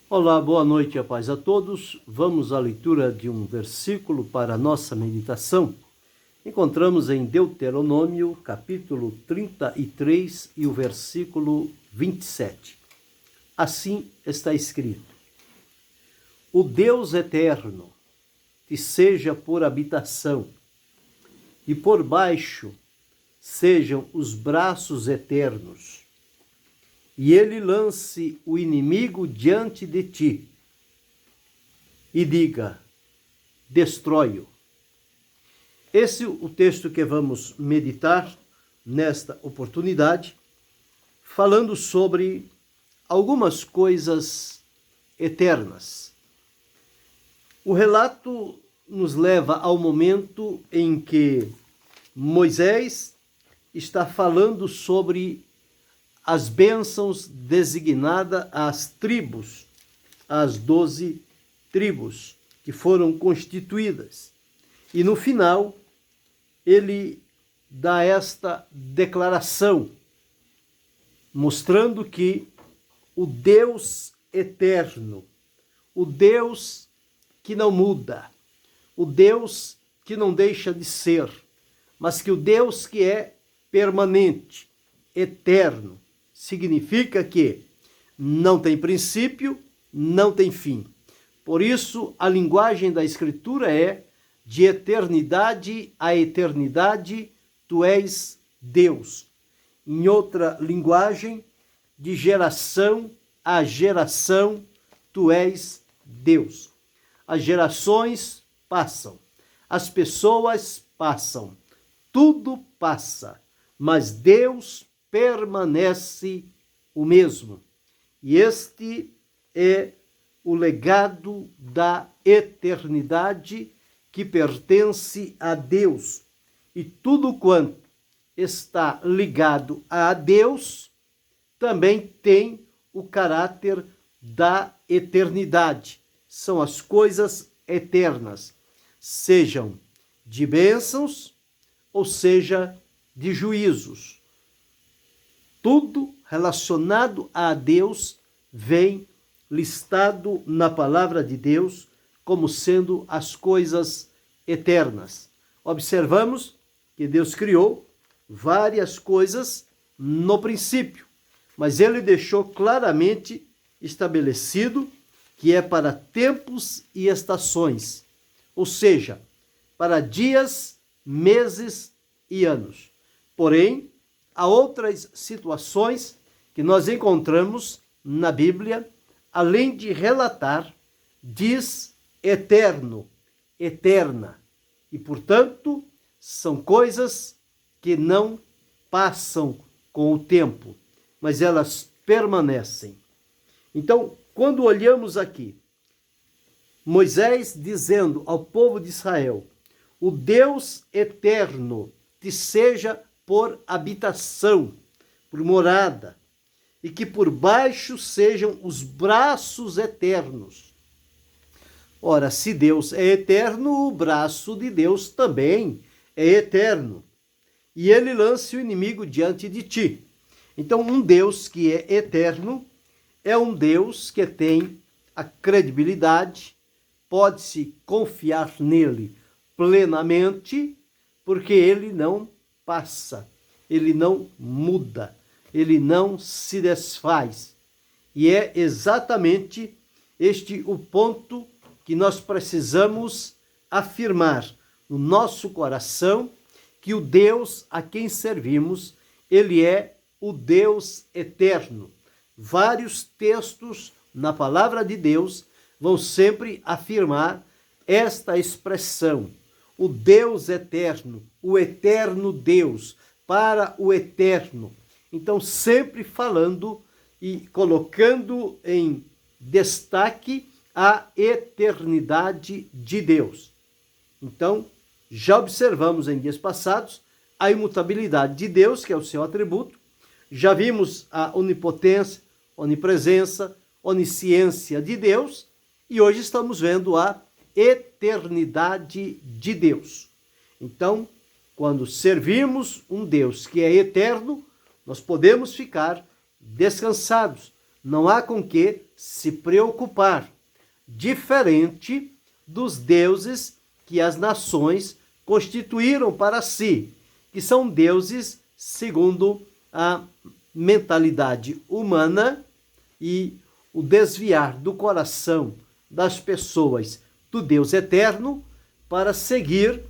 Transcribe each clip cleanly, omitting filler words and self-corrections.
Olá, boa noite e a paz a todos. Vamos à leitura de um versículo para a nossa meditação. Encontramos em Deuteronômio, capítulo 33 e o versículo 27. Assim está escrito: O Deus eterno te seja por habitação, e por baixo sejam os braços eternos, e ele lance o inimigo diante de ti, e diga: destrói-o. Esse é o texto que vamos meditar nesta oportunidade, falando sobre algumas coisas eternas. O relato nos leva ao momento em que Moisés está falando sobre as bênçãos designadas às tribos, às 12 tribos que foram constituídas. E no final, ele dá esta declaração, mostrando que o Deus eterno, o Deus que não muda, o Deus que não deixa de ser, mas que o Deus que é permanente, eterno, significa que não tem princípio, não tem fim. Por isso, a linguagem da Escritura é: de eternidade a eternidade, tu és Deus. Em outra linguagem, de geração a geração, tu és Deus. As gerações passam, as pessoas passam, tudo passa, mas Deus permanece o mesmo. E este é o legado da eternidade que pertence a Deus. E tudo quanto está ligado a Deus também tem o caráter da eternidade. São as coisas eternas, sejam de bênçãos ou seja de juízos. Tudo relacionado a Deus vem listado na palavra de Deus como sendo as coisas eternas. Observamos que Deus criou várias coisas no princípio, mas ele deixou claramente estabelecido que é para tempos e estações, ou seja, para dias, meses e anos. Porém, há outras situações que nós encontramos na Bíblia, além de relatar, diz eterno, eterna. E, portanto, são coisas que não passam com o tempo, mas elas permanecem. Então, quando olhamos aqui, Moisés dizendo ao povo de Israel: o Deus eterno te seja por habitação, por morada, e que por baixo sejam os braços eternos. Ora, se Deus é eterno, o braço de Deus também é eterno. E ele lance o inimigo diante de ti. Então, um Deus que é eterno é um Deus que tem a credibilidade, pode-se confiar nele plenamente, porque ele não passa, ele não muda, ele não se desfaz. E é exatamente este o ponto que nós precisamos afirmar no nosso coração, que o Deus a quem servimos, ele é o Deus eterno. Vários textos na palavra de Deus vão sempre afirmar esta expressão: o Deus eterno, o eterno Deus, para o eterno. Então, sempre falando e colocando em destaque a eternidade de Deus. Então, já observamos em dias passados a imutabilidade de Deus, que é o seu atributo. Já vimos a onipotência, onipresença, onisciência de Deus. E hoje estamos vendo a eternidade de Deus. Então, quando servimos um Deus que é eterno, nós podemos ficar descansados, não há com que se preocupar, diferente dos deuses que as nações constituíram para si, que são deuses segundo a mentalidade humana e o desviar do coração das pessoas do Deus eterno para seguir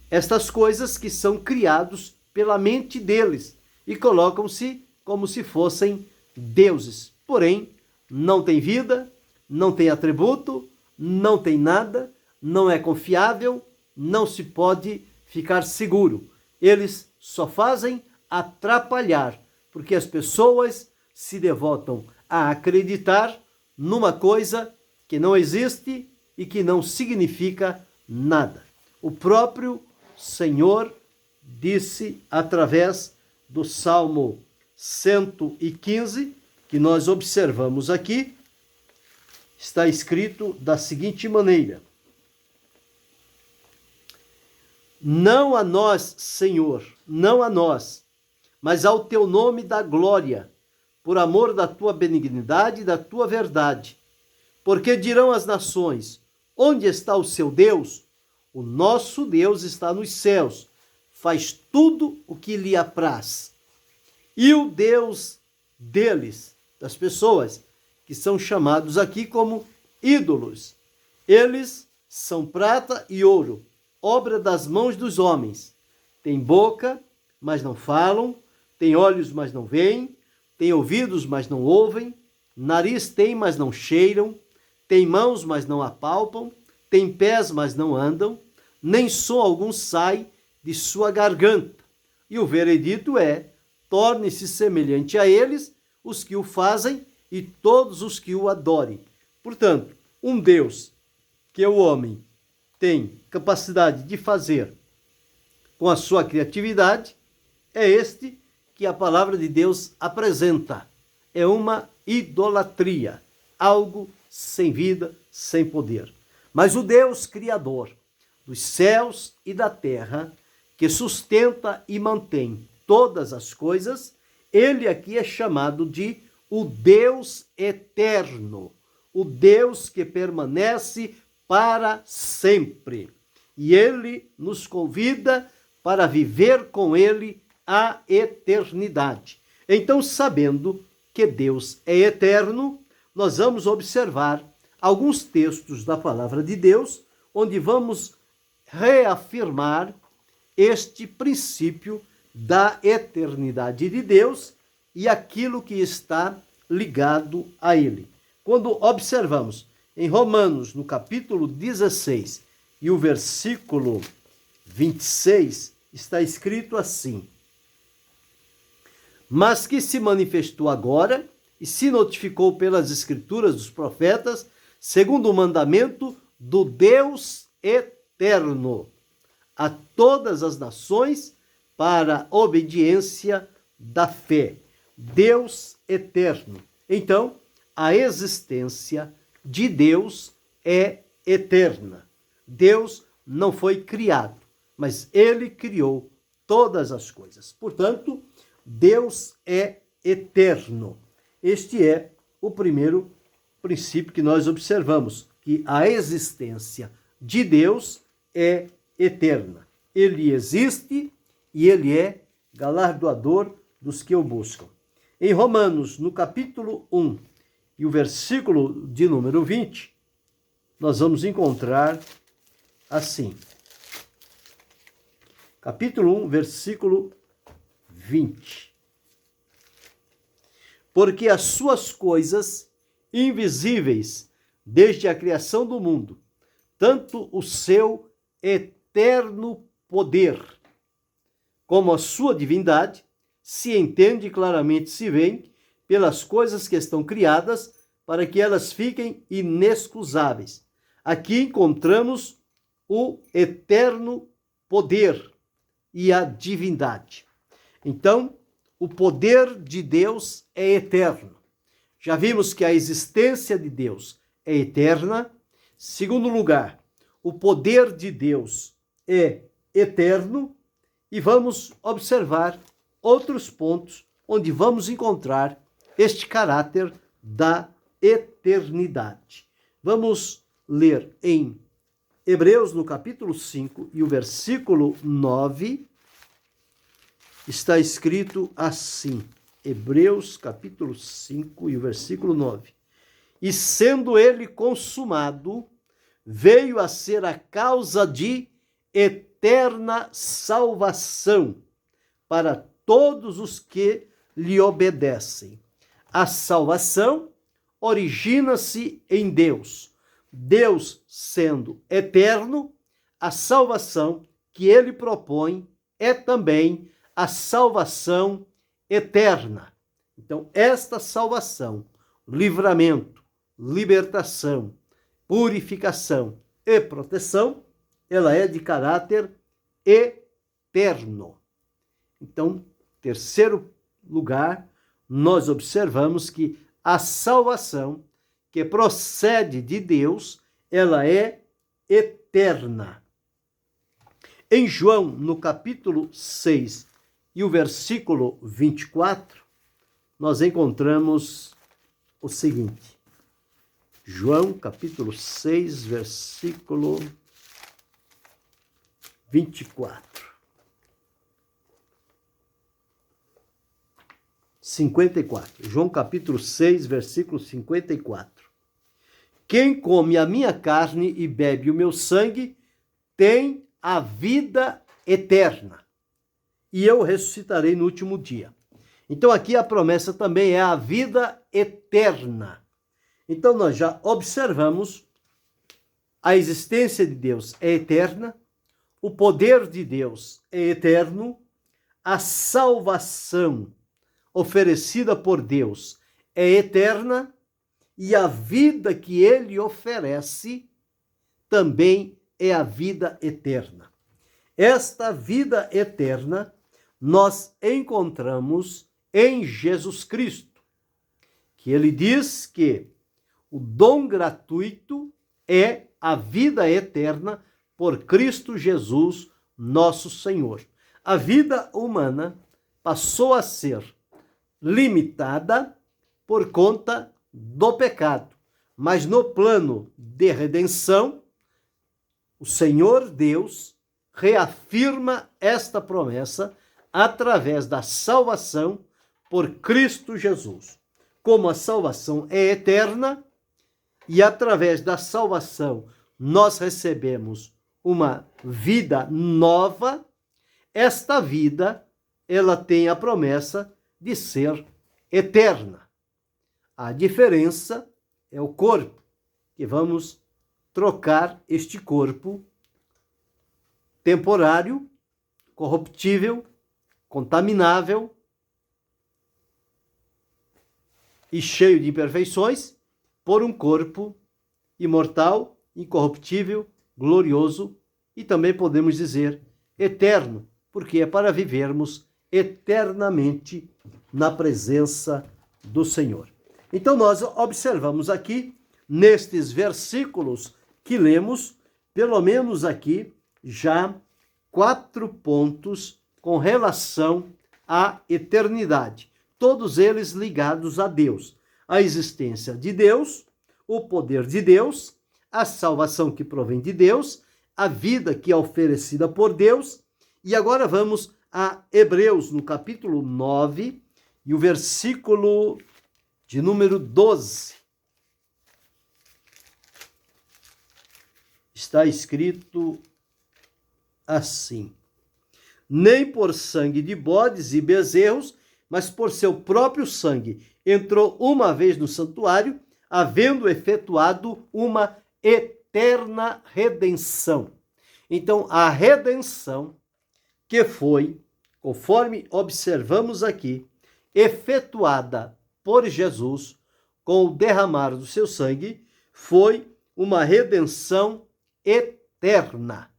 estas coisas que são criados pela mente deles e colocam-se como se fossem deuses. Porém, não tem vida, não tem atributo, não tem nada, não é confiável, não se pode ficar seguro. Eles só fazem atrapalhar, porque as pessoas se devotam a acreditar numa coisa que não existe e que não significa nada. O próprio Senhor disse através do Salmo 115, que nós observamos aqui, está escrito da seguinte maneira: não a nós, Senhor, não a nós, mas ao teu nome dá glória, por amor da tua benignidade e da tua verdade. Porque dirão as nações: onde está o seu Deus? O nosso Deus está nos céus, faz tudo o que lhe apraz. E o Deus deles, das pessoas que são chamados aqui como ídolos, eles são prata e ouro, obra das mãos dos homens. Tem boca, mas não falam, tem olhos, mas não veem, tem ouvidos, mas não ouvem, nariz tem, mas não cheiram, tem mãos, mas não apalpam, tem pés, mas não andam, nem som algum sai de sua garganta. E o veredito é: torne-se semelhante a eles os que o fazem e todos os que o adorem. Portanto, um Deus que o homem tem capacidade de fazer com a sua criatividade, é este que a palavra de Deus apresenta. É uma idolatria, algo sem vida, sem poder. Mas o Deus Criador dos céus e da terra, que sustenta e mantém todas as coisas, ele aqui é chamado de o Deus eterno, o Deus que permanece para sempre. E ele nos convida para viver com ele a eternidade. Então, sabendo que Deus é eterno, nós vamos observar alguns textos da palavra de Deus, onde vamos reafirmar este princípio da eternidade de Deus e aquilo que está ligado a ele. Quando observamos em Romanos, no capítulo 16 e o versículo 26, está escrito assim: mas que se manifestou agora e se notificou pelas escrituras dos profetas, segundo o mandamento do Deus eterno, a todas as nações para a obediência da fé. Deus eterno. Então, a existência de Deus é eterna. Deus não foi criado, mas ele criou todas as coisas. Portanto, Deus é eterno. Este é o primeiro princípio que nós observamos, que a existência de Deus é eterna. Ele existe e ele é galardoador dos que o buscam. Em Romanos, no capítulo 1 e o versículo de número 20, nós vamos encontrar assim. Capítulo 1, versículo 20. Porque as suas coisas invisíveis, desde a criação do mundo, tanto o seu eterno poder, como a sua divindade, se entende claramente, se vê pelas coisas que estão criadas, para que elas fiquem inexcusáveis. Aqui encontramos o eterno poder e a divindade. Então, o poder de Deus é eterno. Já vimos que a existência de Deus é eterna. Segundo lugar, o poder de Deus é eterno. E vamos observar outros pontos onde vamos encontrar este caráter da eternidade. Vamos ler em Hebreus, no capítulo 5, e o versículo 9, está escrito assim. Hebreus, capítulo 5, e o versículo 9. E sendo ele consumado, veio a ser a causa de eterna salvação para todos os que lhe obedecem. A salvação origina-se em Deus. Deus sendo eterno, a salvação que ele propõe é também a salvação eterna. Então, esta salvação, livramento, libertação, purificação e proteção, ela é de caráter eterno. Então, terceiro lugar, nós observamos que a salvação que procede de Deus, ela é eterna. Em João, no capítulo 6 e o versículo 24, nós encontramos o seguinte. João, capítulo 6, versículo 24. 54. João, capítulo 6, versículo 54. Quem come a minha carne e bebe o meu sangue tem a vida eterna, e eu ressuscitarei no último dia. Então aqui a promessa também é a vida eterna. Então nós já observamos a existência de Deus é eterna, o poder de Deus é eterno, a salvação oferecida por Deus é eterna e a vida que ele oferece também é a vida eterna. Esta vida eterna nós encontramos em Jesus Cristo, que ele diz que o dom gratuito é a vida eterna por Cristo Jesus, nosso Senhor. A vida humana passou a ser limitada por conta do pecado, mas no plano de redenção, o Senhor Deus reafirma esta promessa através da salvação por Cristo Jesus. Como a salvação é eterna e através da salvação nós recebemos uma vida nova, esta vida ela tem a promessa de ser eterna. A diferença é o corpo, que vamos trocar este corpo temporário, corruptível, contaminável e cheio de imperfeições, por um corpo imortal, incorruptível, glorioso e também podemos dizer eterno, porque é para vivermos eternamente na presença do Senhor. Então nós observamos aqui, nestes versículos que lemos, pelo menos aqui, já 4 pontos com relação à eternidade, todos eles ligados a Deus. A existência de Deus, o poder de Deus, a salvação que provém de Deus, a vida que é oferecida por Deus. E agora vamos a Hebreus, no capítulo 9, e o versículo de número 12. Está escrito assim: nem por sangue de bodes e bezerros, mas por seu próprio sangue entrou uma vez no santuário, havendo efetuado uma eterna redenção. Então, a redenção que foi, conforme observamos aqui, efetuada por Jesus com o derramar do seu sangue, foi uma redenção eterna.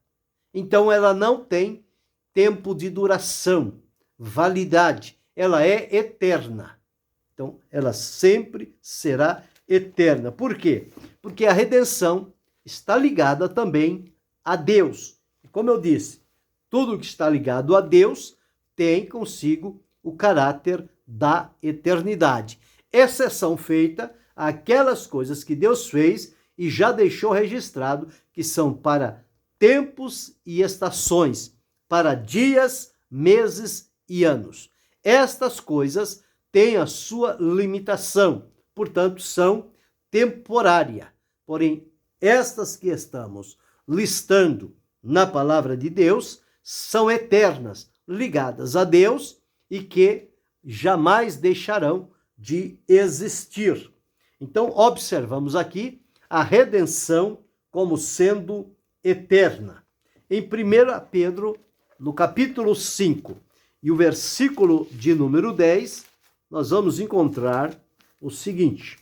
Então, ela não tem tempo de duração, validade, ela é eterna. Então, ela sempre será eterna. Por quê? Porque a redenção está ligada também a Deus. E como eu disse, tudo que está ligado a Deus tem consigo o caráter da eternidade. exceção feita àquelas coisas que Deus fez e já deixou registrado, que são para tempos e estações, para dias, meses e anos. Estas coisas têm a sua limitação, portanto, são temporárias. Porém, estas que estamos listando na palavra de Deus são eternas, ligadas a Deus e que jamais deixarão de existir. Então, observamos aqui a redenção como sendo eterna. Em 1 Pedro, no capítulo 5 e o versículo de número 10, nós vamos encontrar o seguinte: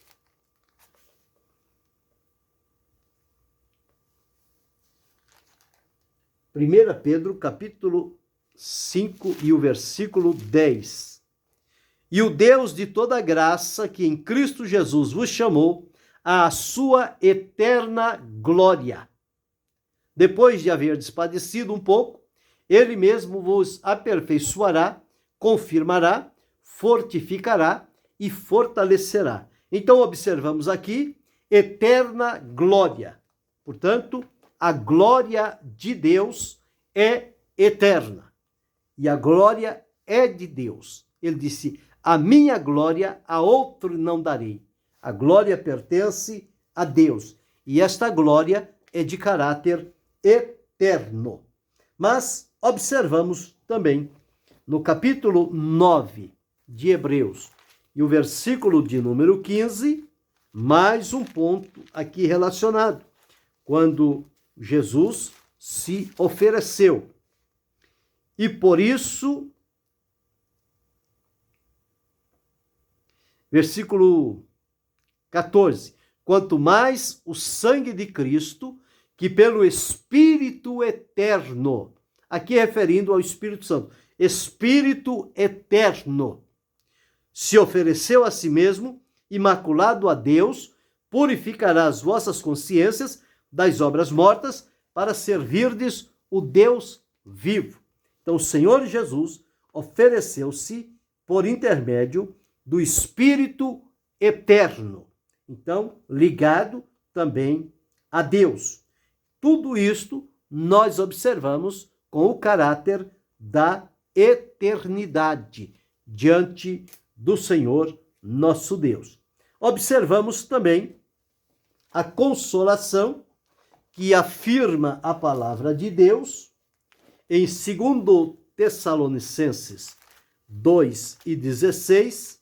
Primeira Pedro, capítulo 5 e o versículo 10. E o Deus de toda graça, que em Cristo Jesus vos chamou à sua eterna glória, depois de haverdes padecido um pouco, ele mesmo vos aperfeiçoará, confirmará, fortificará e fortalecerá. Então, observamos aqui, eterna glória. Portanto, a glória de Deus é eterna. E a glória é de Deus. Ele disse: a minha glória a outro não darei. A glória pertence a Deus. E esta glória é de caráter eterno. Mas observamos também no capítulo 9 de Hebreus e o versículo de número 15, mais um ponto aqui relacionado, quando Jesus se ofereceu. E por isso, versículo 14, quanto mais o sangue de Cristo, que pelo Espírito eterno, aqui referindo ao Espírito Santo, Espírito eterno, se ofereceu a si mesmo, imaculado a Deus, purificará as vossas consciências das obras mortas, para servirdes o Deus vivo. Então, o Senhor Jesus ofereceu-se por intermédio do Espírito eterno. Então, ligado também a Deus. Tudo isto nós observamos com o caráter da eternidade diante do Senhor nosso Deus. Observamos também a consolação que afirma a palavra de Deus em 2 Tessalonicenses 2:16,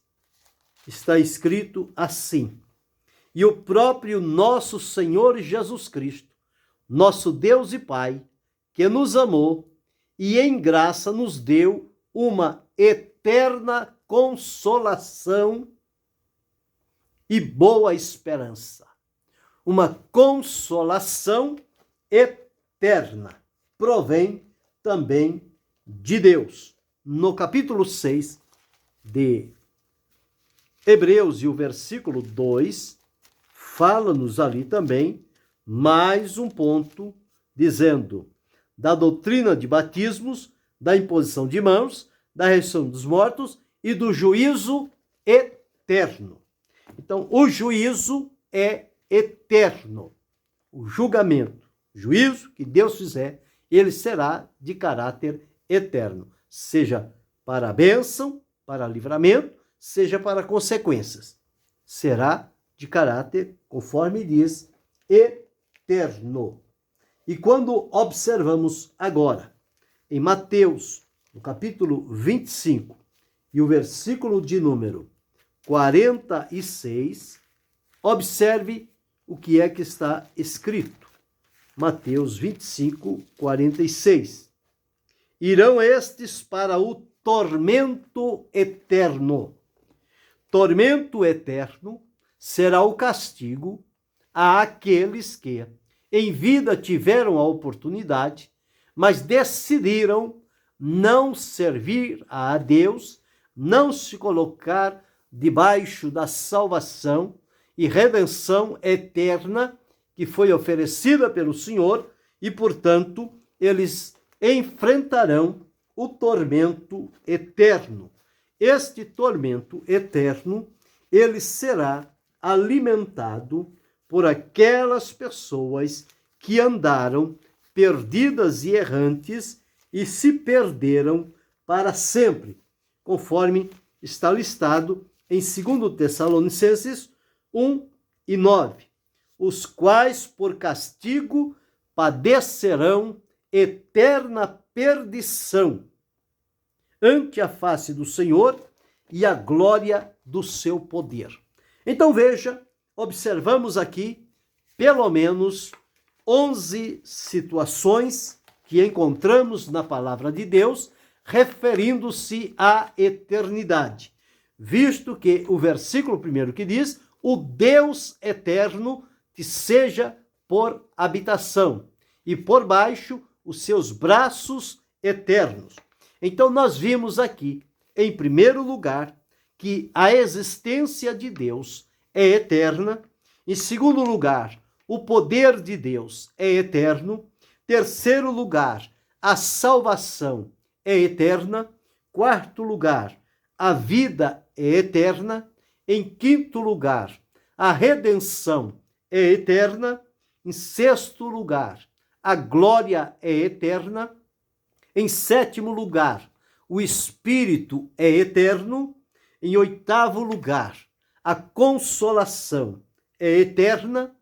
está escrito assim: e o próprio nosso Senhor Jesus Cristo, nosso Deus e Pai, que nos amou e em graça nos deu uma eterna consolação e boa esperança. Uma consolação eterna provém também de Deus. No capítulo 6 de Hebreus e o versículo 2, fala-nos ali também mais um ponto, dizendo da doutrina de batismos, da imposição de mãos, da ressurreição dos mortos e do juízo eterno. Então, o juízo é eterno. O julgamento, juízo que Deus fizer, ele será de caráter eterno, seja para a bênção, para livramento, seja para consequências. Será de caráter, conforme diz, eterno. E quando observamos agora, em Mateus, no capítulo 25, e o versículo de número 46, observe o que é que está escrito. Mateus 25, 46. Irão estes para o tormento eterno. Tormento eterno será o castigo àqueles que em vida tiveram a oportunidade, mas decidiram não servir a Deus, não se colocar debaixo da salvação e redenção eterna que foi oferecida pelo Senhor e, portanto, eles enfrentarão o tormento eterno. Este tormento eterno, ele será alimentado por aquelas pessoas que andaram perdidas e errantes e se perderam para sempre, conforme está listado em 2 Tessalonicenses 1:9, os quais por castigo padecerão eterna perdição ante a face do Senhor e a glória do seu poder. Então veja, observamos aqui pelo menos 11 situações que encontramos na palavra de Deus referindo-se à eternidade, visto que o versículo 1 que diz: o Deus eterno te seja por habitação, e por baixo os seus braços eternos. Então nós vimos aqui, em primeiro lugar, que a existência de Deus é eterna. Em segundo lugar, o poder de Deus é eterno. Terceiro lugar, a salvação é eterna. Quarto lugar, a vida é eterna. Em quinto lugar, a redenção é eterna. Em sexto lugar, a glória é eterna. Em sétimo lugar, o Espírito é eterno. Em oitavo lugar, a consolação é eterna.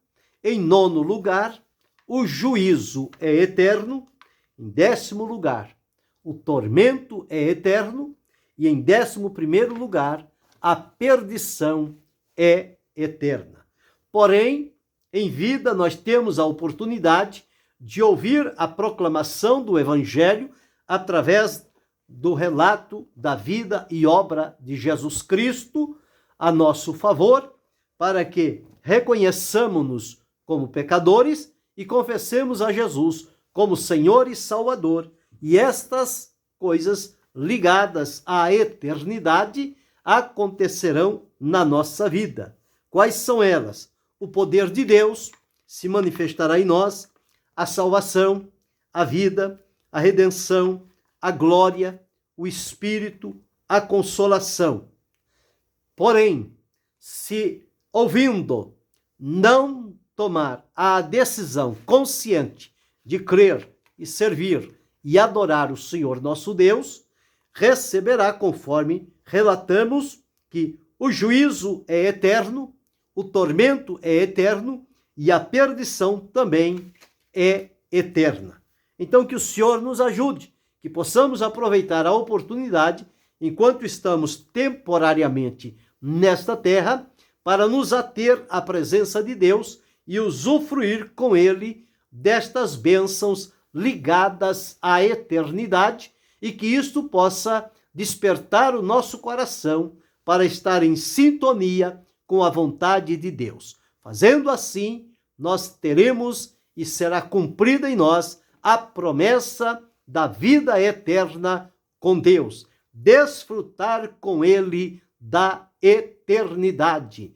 Em nono lugar, o juízo é eterno. Em 10º lugar, o tormento é eterno. E em 11º lugar, a perdição é eterna. Porém, em vida, nós temos a oportunidade de ouvir a proclamação do Evangelho através do relato da vida e obra de Jesus Cristo a nosso favor, para que reconheçamos-nos como pecadores e confessemos a Jesus como Senhor e Salvador. E estas coisas ligadas à eternidade acontecerão na nossa vida. Quais são elas? O poder de Deus se manifestará em nós, a salvação, a vida, a redenção, a glória, o Espírito, a consolação. Porém, se ouvindo, não tomar a decisão consciente de crer e servir e adorar o Senhor nosso Deus, receberá, conforme relatamos, que o juízo é eterno, o tormento é eterno e a perdição também é eterna. Então, que o Senhor nos ajude, que possamos aproveitar a oportunidade, enquanto estamos temporariamente nesta terra, para nos ater à presença de Deus e usufruir com Ele destas bênçãos ligadas à eternidade, e que isto possa despertar o nosso coração para estar em sintonia com a vontade de Deus. Fazendo assim, nós teremos e será cumprida em nós a promessa da vida eterna com Deus, desfrutar com Ele da eternidade.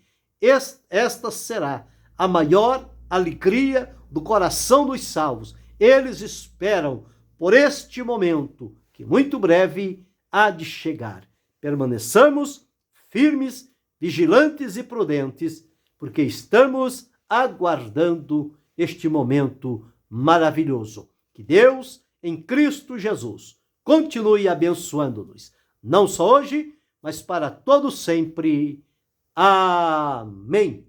Esta será a maior alegria do coração dos salvos. Eles esperam por este momento, que muito breve há de chegar. Permaneçamos firmes, vigilantes e prudentes, porque estamos aguardando este momento maravilhoso. Que Deus, em Cristo Jesus, continue abençoando-nos, não só hoje, mas para todo sempre. Amém.